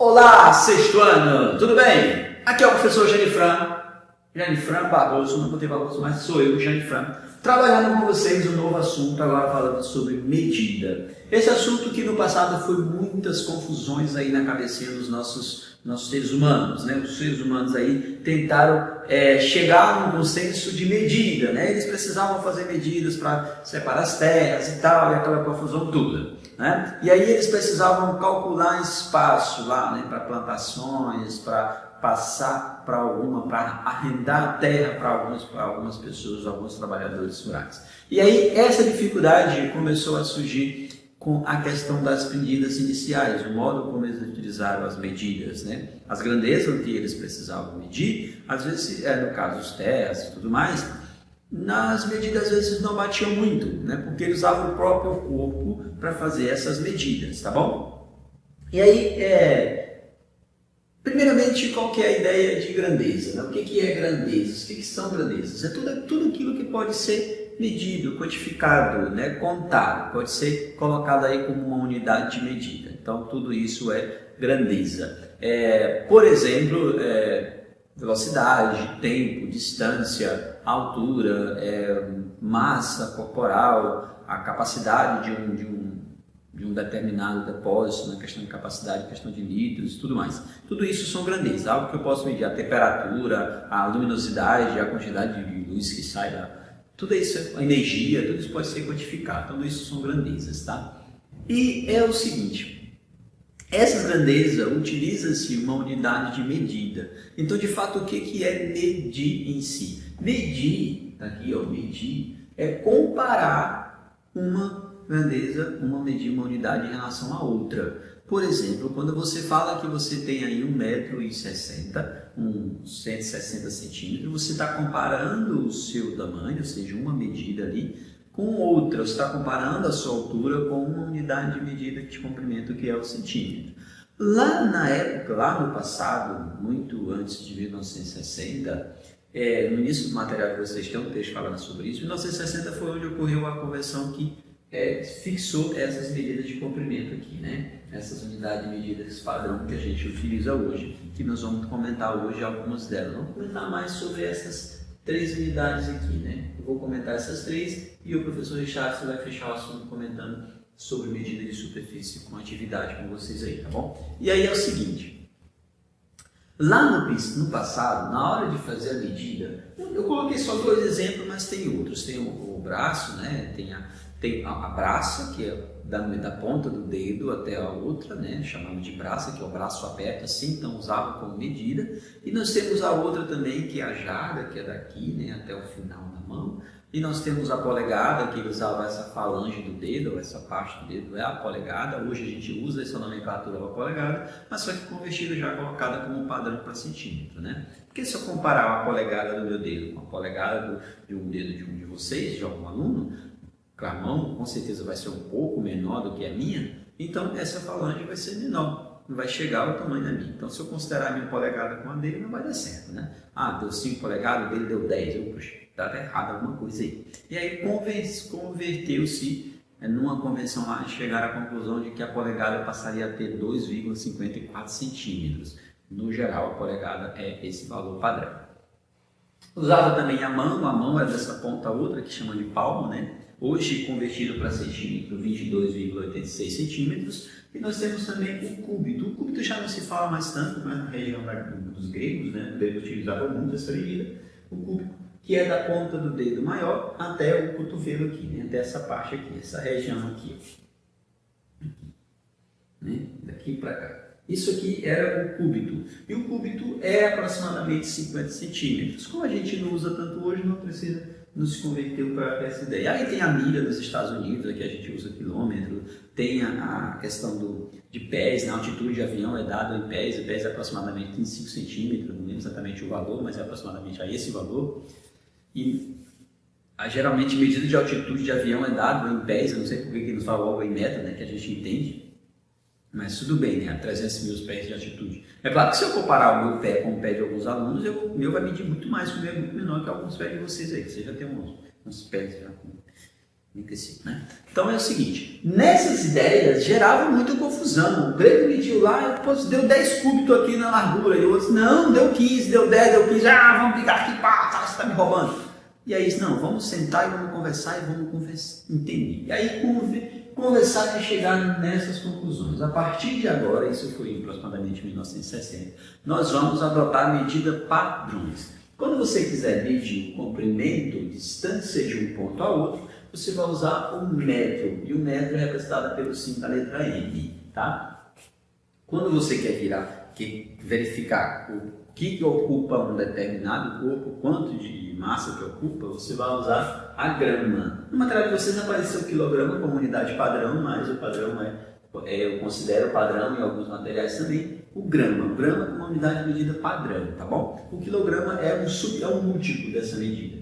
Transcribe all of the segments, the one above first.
Olá, sexto ano, tudo bem? Aqui é o professor Janifran Barroso, não botei Barroso, mas sou eu, Janifran, trabalhando com vocês um novo assunto, agora falando sobre medida. Esse assunto que no passado foi muitas confusões aí na cabecinha dos nossos seres humanos, né? Os seres humanos aí tentaram chegar num consenso de medida, né? Eles precisavam fazer medidas para separar as terras e tal, e aquela confusão toda, né? E aí eles precisavam calcular espaço lá, né? Para plantações, para passar para arrendar a terra para algumas pessoas, alguns trabalhadores rurais. E aí essa dificuldade começou a surgir com a questão das medidas iniciais, o modo como eles utilizaram as medidas, né? As grandezas que eles precisavam medir, às vezes, no caso das terras e tudo mais, nas medidas às vezes não batiam muito, né? Porque eles usavam o próprio corpo para fazer essas medidas, tá bom? E aí, primeiramente, qual que é a ideia de grandeza, né? O que é grandezas? O que são grandezas? É tudo aquilo que pode ser medido, quantificado, né? Contado, pode ser colocado aí como uma unidade de medida. Então, tudo isso é grandeza. Por exemplo, velocidade, tempo, distância, altura, massa corporal, a capacidade de um determinado depósito, na questão de capacidade, questão de litros e tudo mais. Tudo isso são grandezas, algo que eu posso medir, a temperatura, a luminosidade, a quantidade de luz que sai da... Tudo isso, a energia, tudo isso pode ser quantificado, tudo isso são grandezas, tá? E é o seguinte, essas grandezas utiliza-se uma unidade de medida. Então, de fato, o que é medir em si? Medir, tá aqui, ó, medir, é comparar uma grandeza, uma unidade em relação a outra. Por exemplo, quando você fala que você tem aí 1,60 m, uns 160 centímetros, você está comparando o seu tamanho, ou seja, uma medida ali, com outra. Você está comparando a sua altura com uma unidade de medida de comprimento, que é o centímetro. Lá na época, lá no passado, muito antes de 1960, no início do material que vocês têm um texto falando sobre isso, 1960 foi onde ocorreu a convenção que fixou essas medidas de comprimento aqui, né? Essas unidades de medidas padrão que a gente utiliza hoje, que nós vamos comentar hoje algumas delas. Vamos comentar mais sobre essas três unidades aqui, né? Eu vou comentar essas três e o professor Richardson vai fechar o assunto comentando sobre medida de superfície com atividade com vocês aí, tá bom? E aí é o seguinte, lá no passado, na hora de fazer a medida, eu coloquei só dois exemplos, mas tem outros. Tem o braço, né? Tem a braça, que é da ponta do dedo até a outra, né? Chamamos de braça, que é o braço aberto, assim, então usava como medida. E nós temos a outra também, que é a jarda, que é daqui, né? Até o final da mão. E nós temos a polegada, que usava essa falange do dedo, ou essa parte do dedo, é a polegada. Hoje a gente usa essa nomenclatura da polegada, mas só que convertida já colocada como padrão para centímetro, né? Porque se eu comparar a polegada do meu dedo com a polegada de um dedo de um de vocês, de algum aluno, a mão com certeza vai ser um pouco menor do que a minha, então essa falange vai ser menor, não vai chegar ao tamanho da minha. Então, se eu considerar a minha polegada com a dele, não vai dar certo, né? Ah, deu 5 polegadas, o dele deu 10, puxa, está errado alguma coisa aí. E aí converteu-se numa convenção lá, chegaram à conclusão de que a polegada passaria a ter 2,54 centímetros. No geral, a polegada é esse valor padrão. Usava também a mão é dessa ponta a outra, que chama de palmo, né? Hoje convertido para centímetro, 22,86 centímetros. E nós temos também o cúbito. O cúbito já não se fala mais tanto, mas na região dos gregos, né? Os gregos utilizavam muito essa medida. O cúbito, que é da ponta do dedo maior até o cotovelo aqui, né? Até essa parte aqui, essa região aqui. Né? Daqui para cá. Isso aqui era o cúbito. E o cúbito é aproximadamente 50 centímetros. Como a gente não usa tanto hoje, não precisa nos converter para essa ideia. Aí tem a milha dos Estados Unidos, aqui a gente usa quilômetro, tem a questão de pés, na altitude de avião é dado em pés, o pés é aproximadamente 25 centímetros, não lembro exatamente o valor, mas é aproximadamente a esse valor. E geralmente medida de altitude de avião é dado em pés, eu não sei por que nos fala logo em metro, né, que a gente entende. Mas tudo bem, né? A 300 mil pés de altitude. É claro que se eu comparar o meu pé com o pé de alguns alunos, o meu vai medir muito mais, o meu é muito menor que alguns pés de vocês aí. Vocês já tem uns pés já Enriquecido, né? Então é o seguinte, nessas ideias gerava muita confusão. O grego mediu lá, deu 10 cúbitos aqui na largura, e o outro, não, deu 15, deu 10, deu 15, vamos brigar aqui, pá, tá, você está me roubando. E aí, não, vamos sentar e vamos conversar e vamos entender. E aí, conversar e chegar nessas conclusões. A partir de agora, isso foi aproximadamente em 1960, nós vamos adotar a medida padrões. Quando você quiser medir o comprimento, distância de um ponto a outro, você vai usar o metro, e o metro é representado pelo símbolo da letra M, tá? Quando você quer verificar o que ocupa um determinado corpo, quanto de massa que ocupa, você vai usar a grama. No material de vocês apareceu o quilograma como unidade padrão, mas o padrão eu considero padrão em alguns materiais também, o grama. O grama é uma unidade de medida padrão, tá bom? O quilograma é um múltiplo dessa medida.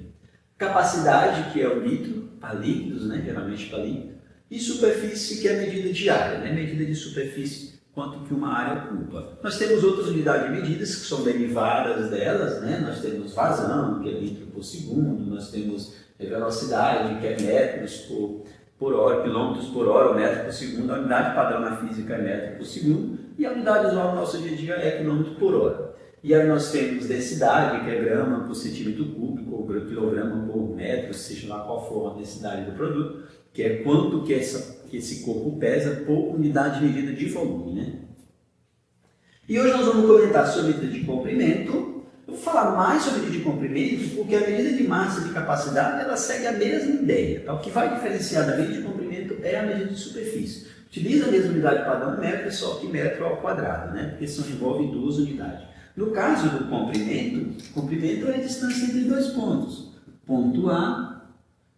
Capacidade, que é o litro, para líquidos, né? Geralmente para líquido. E superfície, que é a medida de área, né? Medida de superfície, quanto que uma área ocupa. Nós temos outras unidades de medidas que são derivadas delas, né? Nós temos vazão, que é litro por segundo, nós temos velocidade, que é metros por hora, quilômetros por hora, ou metro por segundo. A unidade padrão na física é metro por segundo, e a unidade usual no nosso dia a dia é quilômetro por hora. E aí nós temos densidade, que é grama por centímetro cúbico, ou quilograma por metro, seja lá qual for a densidade do produto, que é quanto que esse corpo pesa por unidade de medida de volume, né? E hoje nós vamos comentar sobre a medida de comprimento. Eu vou falar mais sobre a medida de comprimento, porque a medida de massa e de capacidade, ela segue a mesma ideia. Tá? O que vai diferenciar da medida de comprimento é a medida de superfície. Utiliza a mesma unidade padrão metro, só que metro ao quadrado, né? Porque isso envolve duas unidades. No caso do comprimento é a distância entre dois pontos, ponto A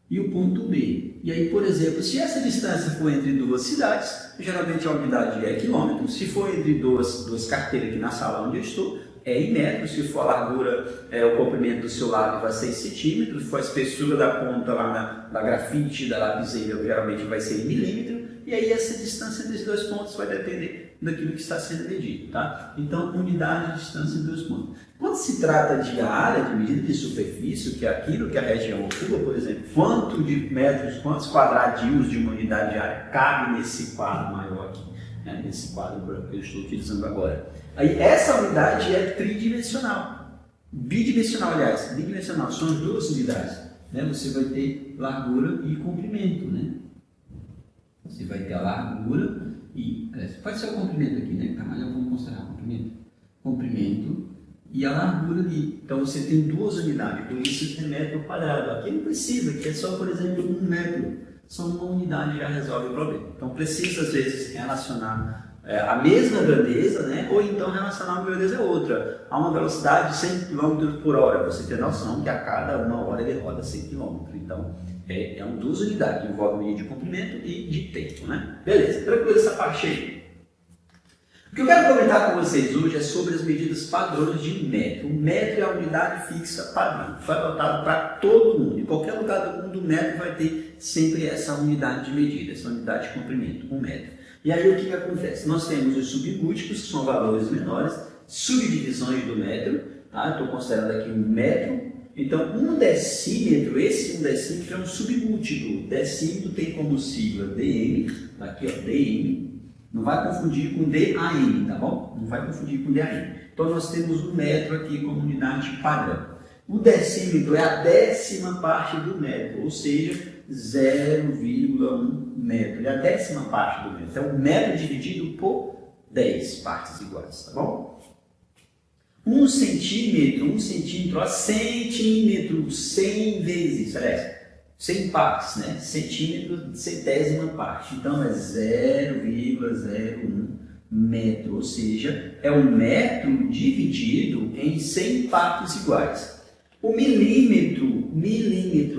e o ponto B. E aí, por exemplo, se essa distância for entre duas cidades, geralmente a unidade é quilômetro. Se for entre duas carteiras aqui na sala onde eu estou, é em metros. Se for a largura, o comprimento do seu lápis vai ser em centímetros. Se for a espessura da ponta lá da grafite, da lapiseira, geralmente vai ser em milímetro. E aí essa distância entre os dois pontos vai depender daquilo que está sendo medido, tá? Então, unidade de distância entre dois pontos. Quando se trata de área, de medida de superfície, que é aquilo que a região ocupa, por exemplo, quanto de metros, quantos quadradios de uma unidade de área cabe nesse quadro maior aqui, né? Nesse quadro que eu estou utilizando agora. Aí, essa unidade é tridimensional. Bidimensional, aliás, bidimensional, são as duas unidades, né? Você vai ter largura e comprimento, né? Você vai ter a largura e... pode ser o comprimento aqui, né? Mas eu vou considerar o comprimento e a largura ali. Então você tem duas unidades, por isso é metro quadrado. Aqui não precisa, aqui é só, por exemplo, 1 metro. Só uma unidade já resolve o problema. Então precisa, às vezes, relacionar a mesma grandeza, né? Ou então relacionar uma grandeza a outra. A uma velocidade de 100 km por hora. Você tem noção que a cada uma hora ele roda 100 km. Então, duas unidades, que envolve medida de comprimento e de tempo, né? Beleza, tranquilo essa parte aí. O que eu quero comentar com vocês hoje é sobre as medidas padrões de metro. O metro é a unidade fixa padrão, foi adotado para todo mundo. Em qualquer lugar do mundo, o metro vai ter sempre essa unidade de medida, essa unidade de comprimento, 1 metro. E aí o que acontece? Nós temos os submúltiplos, que são valores menores, subdivisões do metro, tá? Estou considerando aqui 1 metro. Então, 1 decímetro, esse 1 decímetro é um submúltiplo. Decímetro tem como sigla dm, tá aqui ó, dm. Não vai confundir com DAM, tá bom? Não vai confundir com DAM. Então, nós temos 1 metro aqui como unidade padrão. O decímetro é a 10ª parte do metro, ou seja, 0,1 metro. Ele é a 10ª parte do metro. Então, 1 metro dividido por 10 partes iguais, tá bom? 1 centímetro, ó, centímetros, 100 vezes, aliás, 100 partes, né? Centímetro, centésima parte. Então, é 0,01 metro, ou seja, é 1 metro dividido em 100 partes iguais. O milímetro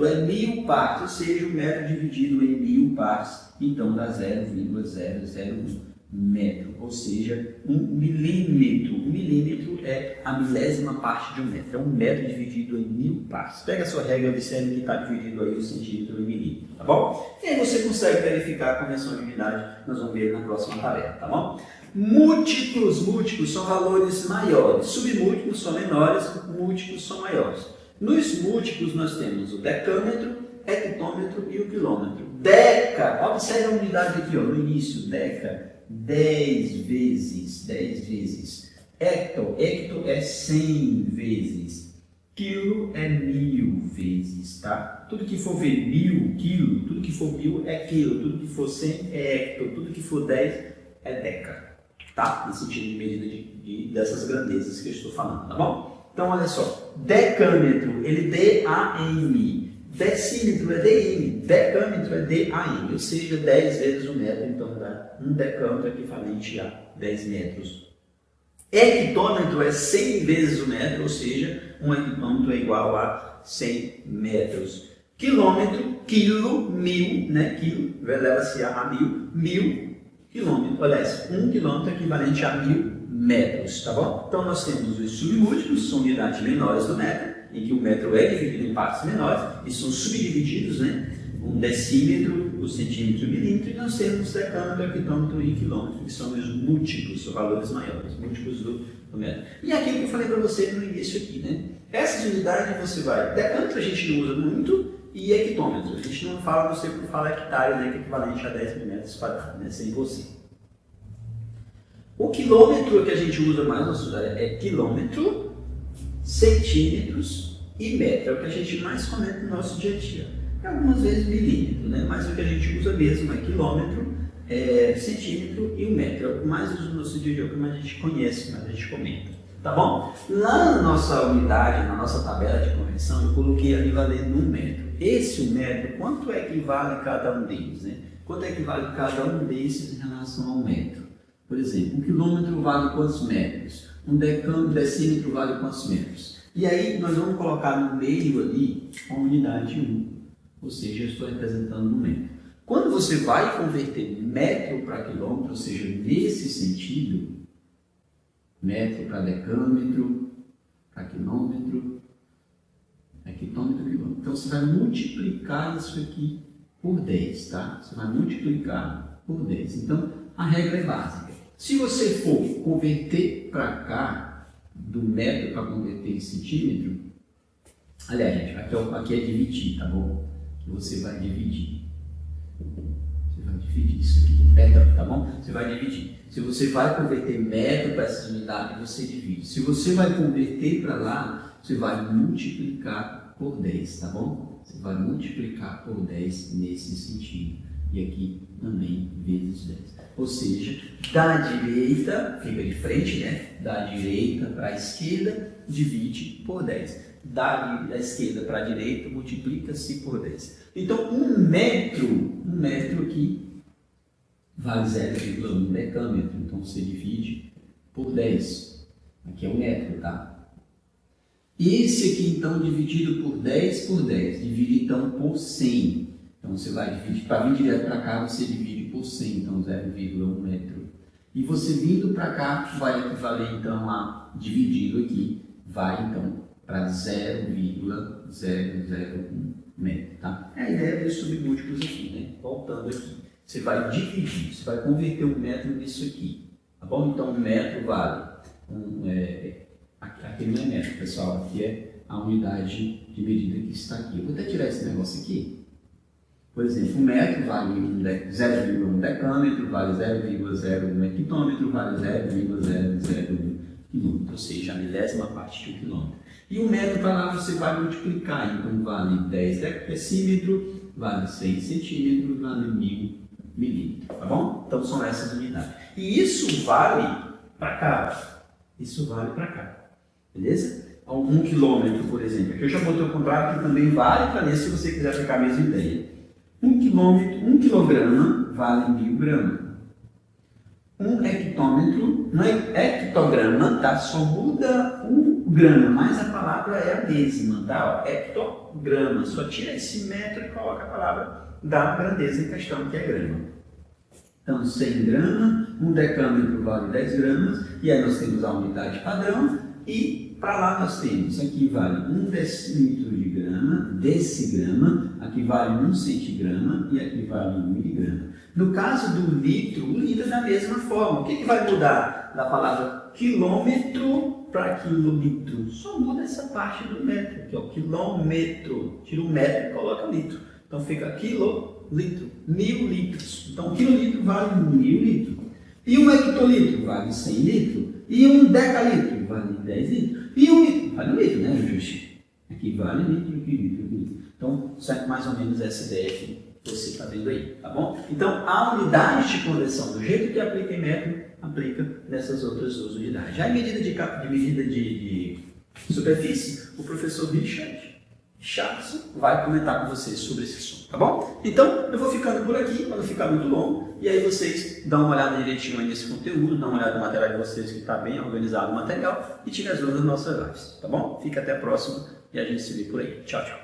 é 1000 partes, ou seja, 1 metro dividido em 1000 partes, então dá 0,001 metro, ou seja, 1 milímetro. 1 milímetro é a milésima parte de 1 metro, é 1 metro dividido em 1000 partes. Pega a sua regra, observe que está dividido aí o centímetro em milímetro, tá bom? E aí você consegue verificar a conversão de unidade, nós vamos ver na próxima tarefa, tá bom? Múltiplos são valores maiores, submúltiplos são menores, múltiplos são maiores. Nos múltiplos nós temos o decâmetro, hectômetro e o quilômetro. Deca, observe a unidade aqui, ó, no início, deca, 10 vezes, 10 vezes. Hecto é 100 vezes. Quilo é 1000 vezes, tá? Tudo que for ver 1000, quilo, tudo que for 1000 é quilo, tudo que for 100 é hecto, tudo que for 10 é deca, tá? No sentido de medida dessas grandezas que eu estou falando, tá bom? Então, olha só, decâmetro, ele D-A-M, decímetro é D-M, decâmetro é D-A-M, ou seja, 10 vezes o metro, então dá um decâmetro equivalente a 10 metros. Hectômetro é 100 vezes o metro, ou seja, um hectômetro é igual a 100 metros. Quilômetro, quilo, 1000, né? Quilo, leva-se a 1000 quilômetros. Aliás, 1 quilômetro é equivalente a 1000 metros, tá bom? Então nós temos os submúltiplos, são unidades menores do metro, em que o metro é dividido em partes menores, e são subdivididos, né? Um decímetro, o centímetro e o milímetro, e nós temos decâmetro, hectômetro e quilômetro, que são os múltiplos, os valores maiores, múltiplos do metro. E aquilo que eu falei para você no início aqui, né? Essas unidades você vai, decâmetro a gente não usa muito, e hectômetro, a gente não fala, você fala hectare, né? Que é equivalente a 10 mil metros quadrados, né? 100%. O quilômetro que a gente usa mais na nossa área é quilômetro, centímetros e metro, é o que a gente mais comenta no nosso dia a dia. Algumas vezes milímetro, né? Mas o que a gente usa mesmo é quilômetro, centímetro e o metro. É o que mais usa no nosso dia a dia, é o que mais a gente conhece, mais a gente comenta. Tá bom? Lá na nossa unidade, na nossa tabela de conversão, eu coloquei ali valendo 1 metro. Esse 1 metro, quanto equivale cada um deles, né? Quanto equivale cada um desses em relação ao metro? Por exemplo, 1 quilômetro vale quantos metros? Um decímetro vale quantos metros? E aí nós vamos colocar no meio ali a unidade 1. Ou seja, eu estou representando no metro. Quando você vai converter metro para quilômetro, ou seja, nesse sentido, metro para decâmetro, para quilômetro, hectômetro, quilômetro. Então você vai multiplicar isso aqui por 10, tá? Você vai multiplicar por 10. Então a regra é básica. Se você for converter para cá, do metro para converter em centímetro, aliás, gente, aqui é dividir, tá bom? Você vai dividir. Você vai dividir isso aqui, perdão, tá bom? Você vai dividir. Se você vai converter metro para essa unidade, você divide. Se você vai converter para lá, você vai multiplicar por 10, tá bom? Você vai multiplicar por 10 nesse sentido. E aqui também vezes 10. Ou seja, da direita, fica de frente, né? Da direita para a esquerda, divide por 10. Da esquerda para a direita, multiplica-se por 10. Então, 1 metro aqui vale 0,1 decâmetro. Então, você divide por 10. Aqui é um metro, tá? Esse aqui, então, dividido por 10, divide, então, por 100. Então, você vai dividir, para vir direto para cá, você divide por 100, então, 0,1 metro. E você vindo para cá, vai equivaler, então, a dividido aqui, vai, então, para 0,001 metro, tá? É a ideia dos submúltiplos aqui, né? Voltando aqui. Você vai dividir, você vai converter 1 metro nisso aqui, tá bom? Então, 1 metro vale, aqui não é metro, pessoal, aqui é a unidade de medida que está aqui. Eu vou até tirar esse negócio aqui. Por exemplo, 1 metro vale 0,1 decâmetro, vale 0,01 hectômetro, vale 0,001 quilômetro, ou seja, a milésima parte de 1 quilômetro. E 1 metro para lá você vai multiplicar, então vale 10 decímetro, vale 100 centímetros, vale 1000 milímetros, tá bom? Então são essas unidades. E isso vale para cá, isso vale para cá, beleza? 1 quilômetro, por exemplo, aqui eu já botei o contrário, que também vale para ler se você quiser ficar a mesma ideia. 1 quilômetro, 1 quilograma vale 1000 gramas. 1 hectômetro, não é hectograma, tá? Só muda o grama, mas a palavra é a mesma, tá? Ó, hectograma, só tira esse metro e coloca a palavra da grandeza em questão, que é grama. Então, 100 gramas, 1 decâmetro vale 10 gramas, e aí nós temos a unidade padrão, e para lá nós temos, aqui vale 1 decímetro de grama, decigrama, aqui vale 1 centigrama e aqui vale 1 miligrama. No caso do litro, o litro é da mesma forma. O que vai mudar da palavra quilômetro para quilolitro? Só muda essa parte do metro, que é o quilômetro. Tira o metro e coloca litro. Então fica quilolitro, 1000 litros. Então um quilolitro vale 1000 litros. E um hectolitro vale 100 litros. E um decalitro vale 10 litros. E um litro vale 1 litro, né, Justi? Aqui vale litro, aqui litro, aqui litro. Então, sai mais ou menos essa ideia que você está vendo aí, tá bom? Então, a unidade de conversão, do jeito que aplica em metro, aplica nessas outras duas unidades. Já em medida de superfície, o professor Richard Charles vai comentar com vocês sobre esse assunto, tá bom? Então, eu vou ficando por aqui, para não ficar muito longo, e aí vocês dão uma olhada direitinho aí nesse conteúdo, dão uma olhada no material de vocês, que está bem organizado o material, e tirem as dúvidas das nossas lives, tá bom? Fica até a próxima, e a gente se vê por aí. Tchau, tchau.